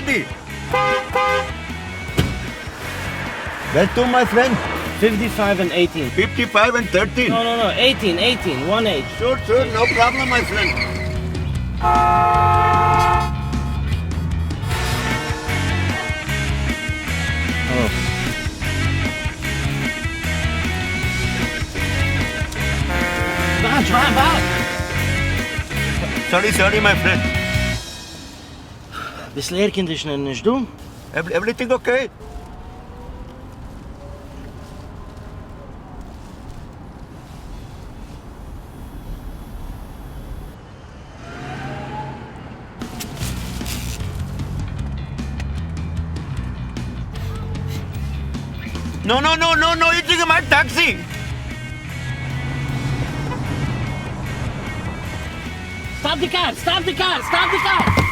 Steady. Where to, my friend? 55 and 18. 55 and 13. No, 18, 1 8. Sure, no problem, my friend. Oh. Back. Sorry, my friend. Bisschen air conditioner nicht du? Everything okay? No, it's my taxi. Stop the car!